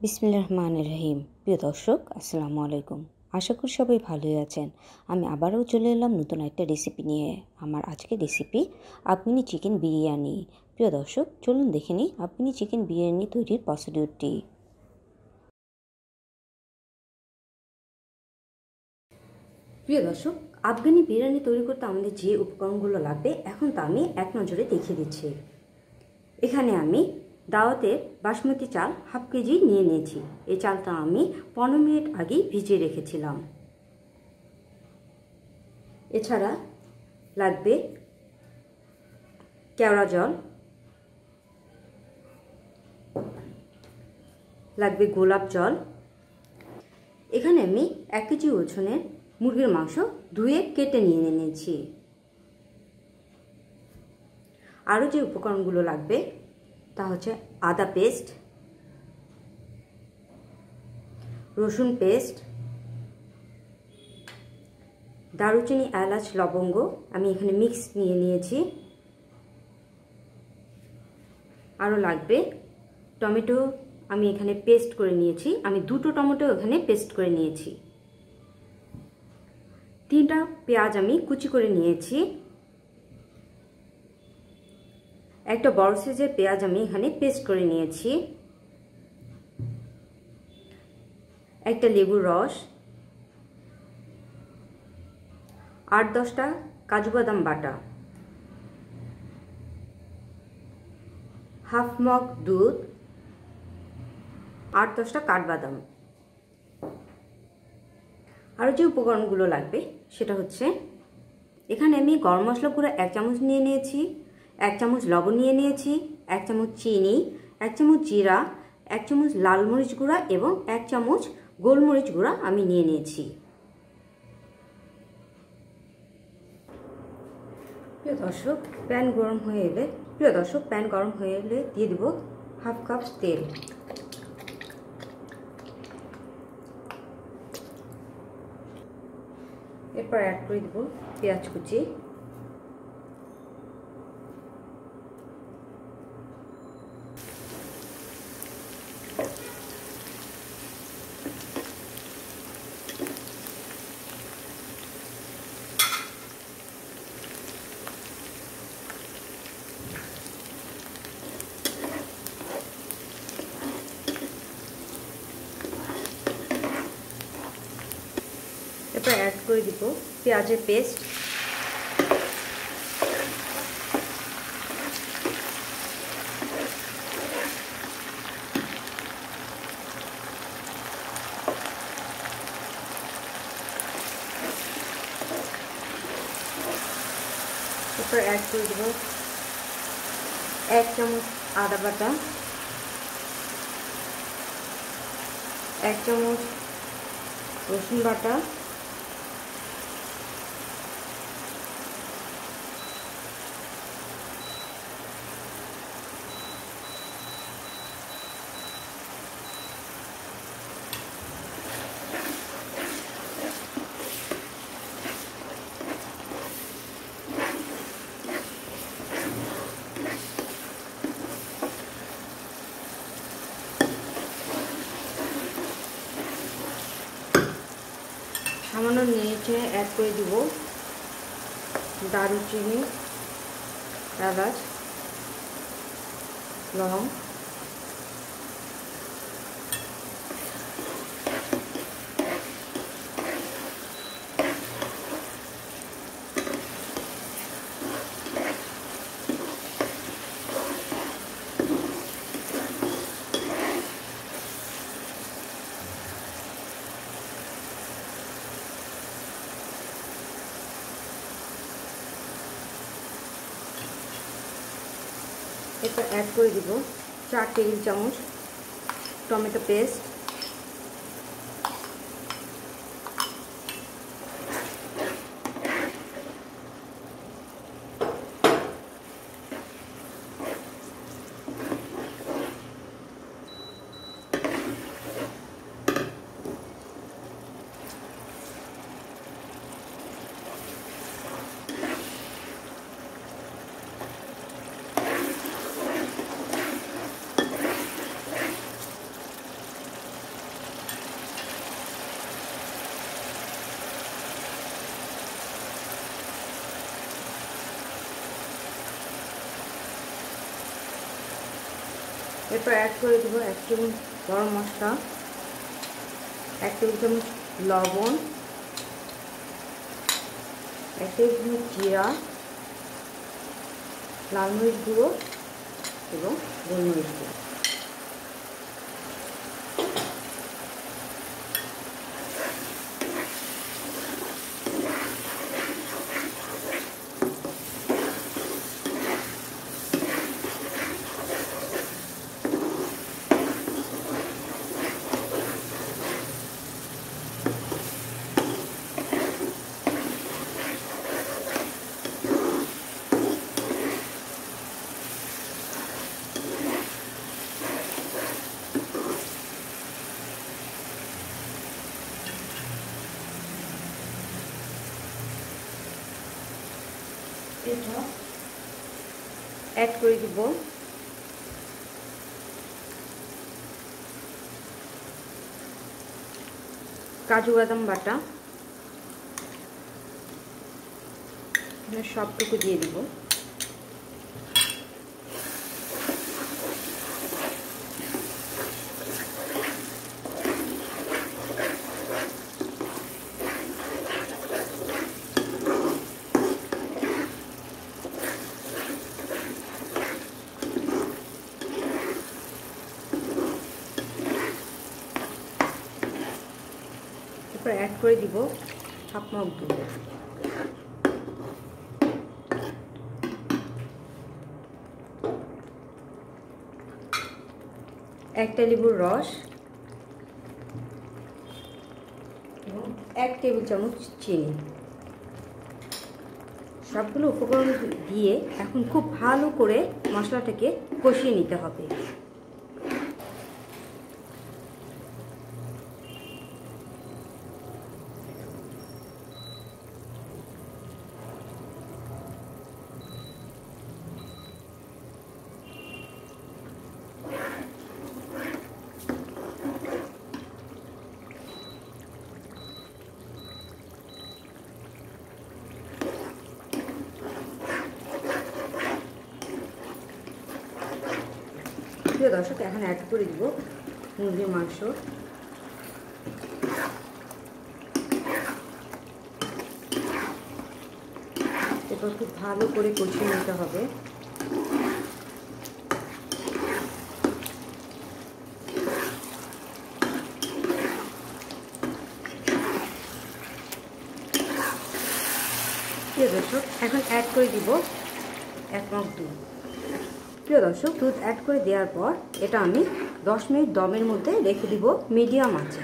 বিসমিল্লাহির রহমানির রহিম। প্রিয় দর্শক, আসসালামু আলাইকুম। আশা করি সবাই ভালোই আছেন। আমি আবারও চলে এলাম নতুন একটা রেসিপি নিয়ে। আমার আজকের রেসিপি আফগানি চিকেন বিরিয়ানি। প্রিয় দর্শক, চলুন দেখে নিই আফগানি চিকেন বিরিয়ানি তৈরির প্রসিডিউরটি। প্রিয় দর্শক, আফগানি বিরিয়ানি তৈরি করতে আমাদের যে উপকরণগুলো লাগবে এখন তা আমি এক নজরে দেখিয়ে দিচ্ছি। এখানে আমি দাওয়াতের বাসমতি চাল হাফ কেজি নিয়ে নিয়েছি। এই চালটা আমি 15 মিনিট আগেই ভিজিয়ে রেখেছিলাম। এছাড়া লাগবে কেওড়া জল, লাগবে গোলাপ জল। এখানে আমি 1 কেজি ওজনের মুরগির মাংস ধুয়ে কেটে নিয়ে নিয়েছি। আরও যে উপকরণগুলো লাগবে তা হচ্ছে আদা পেস্ট, রসুন পেস্ট, দারুচিনি, এলাচ, লবঙ্গ আমি এখানে মিক্স নিয়ে নিয়েছি। আরও লাগবে টমেটো, আমি এখানে পেস্ট করে নিয়েছি। আমি 2টো টমেটো এখানে পেস্ট করে নিয়েছি। 3টা পেঁয়াজ আমি কুচি করে নিয়েছি। একটা বড় সাইজের পেঁয়াজ আমি এখানে পেস্ট করে নিয়েছি। একটা লেবুর রস, 8-10টা কাজু বাদাম বাটা, হাফ মগ দুধ, 8-10টা কাঠবাদাম। আরও যে উপকরণগুলো লাগবে সেটা হচ্ছে এখানে আমি গরম মশলা গুঁড়ো 1 চামচ নিয়ে নিয়েছি, 1 চামচ লবণ নিয়ে নিয়েছি, 1 চামচ চিনি, 1 চামচ জিরা, 1 চামচ লাল মরিচ গুঁড়া এবং 1 চামচ গোলমরিচ গুঁড়া আমি নিয়ে নিয়েছি। প্রিয় দর্শক, প্যান গরম হয়ে এলে দিয়ে দিব হাফ কাপ তেল। এরপর অ্যাড করে দেব পেঁয়াজ কুচি, এরপর অ্যাড করে দিব পেঁয়াজের পেস্ট, এরপর অ্যাড করে দেব 1 চামচ আদা বাটা, 1 চামচ রসুন বাটা, সামান্য নিচে অ্যাড করে দিব দারুচিনি, এলাচ, লং, এরপর অ্যাড করে দিব 4 টেবিল চামচ টমেটো পেস্ট, এরপর অ্যাড করে দেবো 1 টেবিল গরম মশলা, 1 টেবিল চামচ লবণ, 1 টেবিল চামচ জিরা, লাল মরিচ গুঁড়ো এবং গোলমরিচ গুঁড়ো। এটা অ্যাড করে দিব কাজু বাদাম বাটা, সবটুকু দিয়ে দিব। এরপর অ্যাড করে দিব হাফ মগ দুধ, 1টা লেবুর রস এবং 1 টেবিল চামচ চিনি। সবগুলো উপকরণ দিয়ে এখন খুব ভালো করে মশলাটাকে কষিয়ে নিতে হবে। প্রিয় দর্শক, এখন অ্যাড করে দিব মুরগির মাংস। এরপর খুব ভালো করে কষিয়ে নিতে হবে। প্রিয় দর্শক, এখন অ্যাড করে দিব 1 মগ দুধ। প্রিয় দর্শক, দুধ অ্যাড করে দেওয়ার পর এটা আমি 10 মিনিট দমের মধ্যে রেখে দিব মিডিয়াম আঁচে।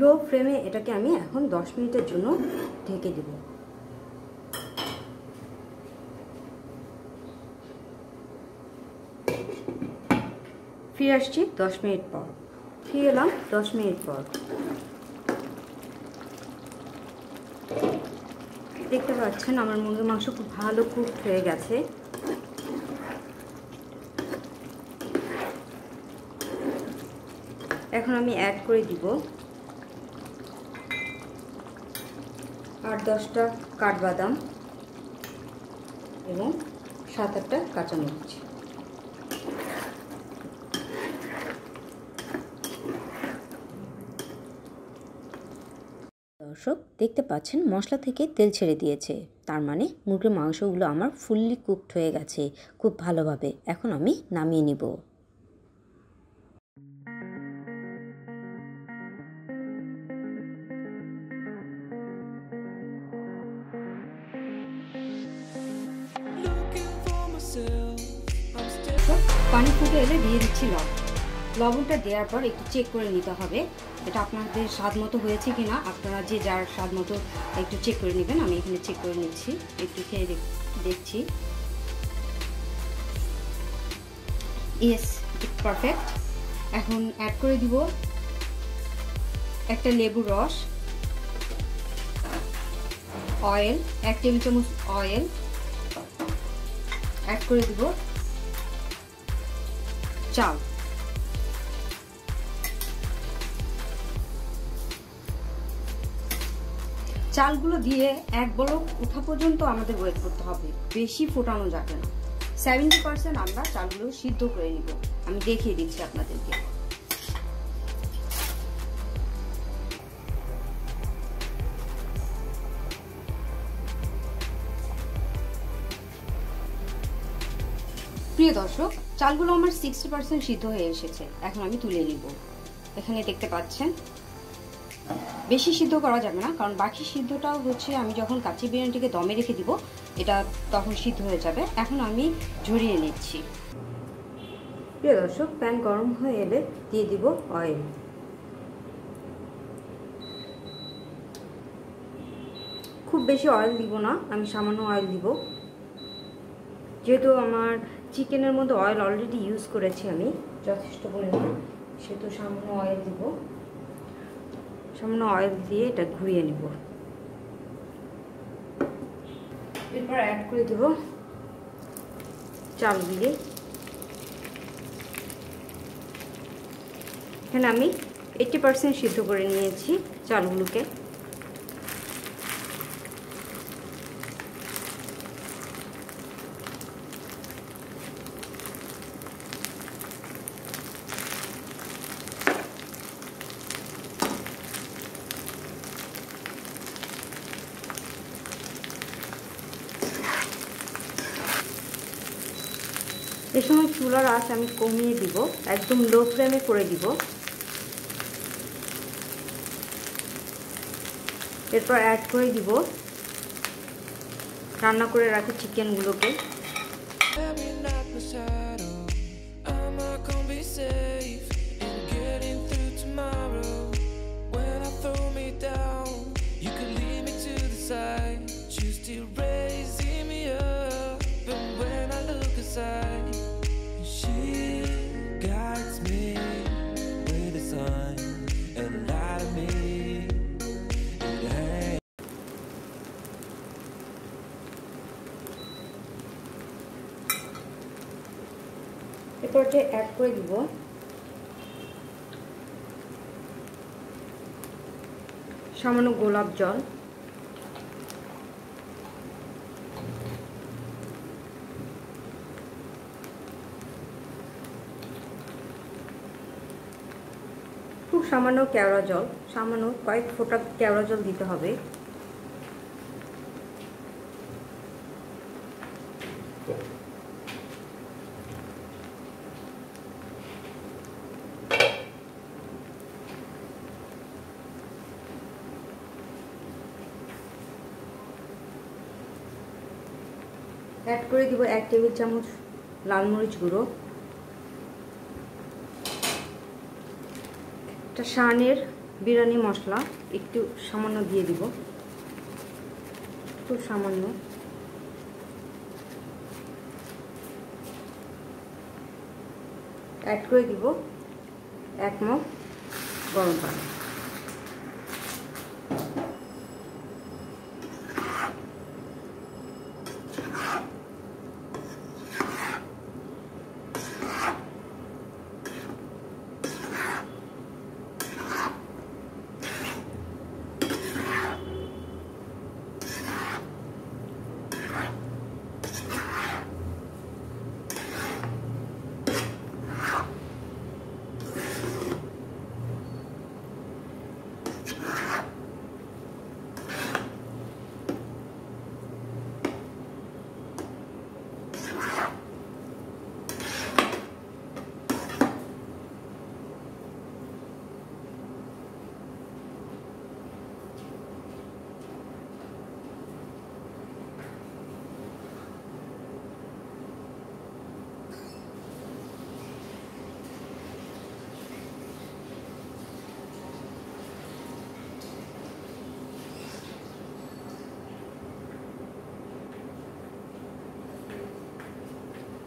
লো ফ্লেমে এটাকে আমি এখন 10 মিনিটের জন্য ঢেকে দেব। ফিরে আসছি 10 মিনিট পর। ফিরে এলাম 10 মিনিট পর। দেখতে পাচ্ছেন আমার মুরগির মাংস খুব ভালো কুকড হয়ে গেছে। এখন আমি অ্যাড করে দিব 8-10টা কাঠবাদাম এবং 7-8টা কাঁচামরিচ। দর্শক, দেখতে পাচ্ছেন মশলা থেকে তেল ছেড়ে দিয়েছে, তার মানে মুরগির মাংসগুলো আমার ফুললি কুকড হয়ে গেছে খুব ভালোভাবে। এখন আমি নামিয়ে নিব। পানি ফুটে এলে দিয়ে দিচ্ছি লবণ। লবণটা দেওয়ার পর একটু চেক করে নিতে হবে এটা আপনাদের স্বাদ মতো হয়েছে কিনা। আপনারা যে যার স্বাদ মতো একটু চেক করে নেবেন। আমি এখানে চেক করে নিচ্ছি, একটু খেয়ে দেখছি। Yes, perfect. এখন অ্যাড করে দিব 1টা লেবুর রস, অয়েল 1 টেবিল চামচ অয়েল, অ্যাড করে দিব চাল, চালগুলো দিয়ে এক বলক ওঠা পর্যন্ত আমাদের ওয়েট করতে হবে, বেশি ফোটানো যাবে না। 70% আমরা চালগুলো সিদ্ধ করে নিব। আমি দেখিয়ে দিচ্ছি আপনাদেরকে। প্রিয় দর্শক, চালগুলো আমার 60% সিদ্ধ হয়ে এসেছে। এখন আমি তুলে নিব। এখানে দেখতে পাচ্ছেন বেশি সিদ্ধ করা যাবে না, কারণ বাকি সিদ্ধটাও হচ্ছে আমি যখন কাচ্চি বিরিয়ানিটিকে দমে রেখে দিব এটা তখন সিদ্ধ হয়ে যাবে। এখন আমি ঝরিয়ে নিচ্ছি। প্রিয় দর্শক, প্যান গরম হয়ে এলে দিয়ে দিব অয়েল। খুব বেশি অয়েল দিব না, আমি সামান্য অয়েল দিব। যেহেতু আমার চিকেনের মধ্যে অয়েল অলরেডি ইউজ করেছি আমি যথেষ্ট পরিমাণ, সেহেতু সামান্য অয়েল দিব। সামান্য অয়েল দিয়ে এটা ঘুরিয়ে নিব। এরপর অ্যাড করে দেব চালগুলি। এখানে আমি 80% সিদ্ধ করে নিয়েছি চালগুলোকে। এই সময় চুলার আঁচ আমি কমিয়ে দিব, একদম লো ফ্লেমে করে দিব। এরপর অ্যাড করে দিব রান্না করে রাখা চিকেনগুলোকে। এরপর যে অ্যাড করে দিব সামান্য গোলাপ জল। খুব সামান্য কেওড়া জল, সামান্য কয়েক ফোঁটা কেওড়া জল দিতে হবে। অ্যাড করে দিব 1 টেবিল চামচ লাল মরিচ গুঁড়ো। একটা শানের বিরিয়ানি মশলা একটু সামান্য দিয়ে দিব, খুব সামান্য। অ্যাড করে দিব 1 মগ গরম পানি।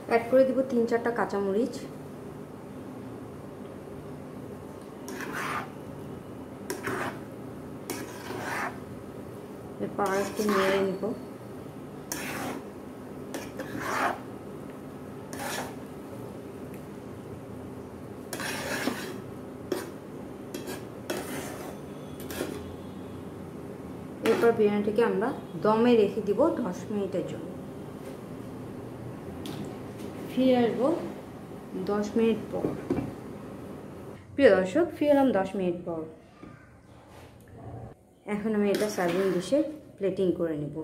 অ্যাড করে দিব 3-4টা কাঁচামরিচ। এরপর একটু নেড়ে নিব। এরপর বিরিয়ানিটাকে আমরা দমে রেখে দিব 10 মিনিটের জন্য। ফিরে আসবো 10 মিনিট পর। প্রিয় দর্শক, ফিরে এলাম 10 মিনিট পর। এখন আমি এটা সার্ভিং ডিশে প্লেটিং করে নেব।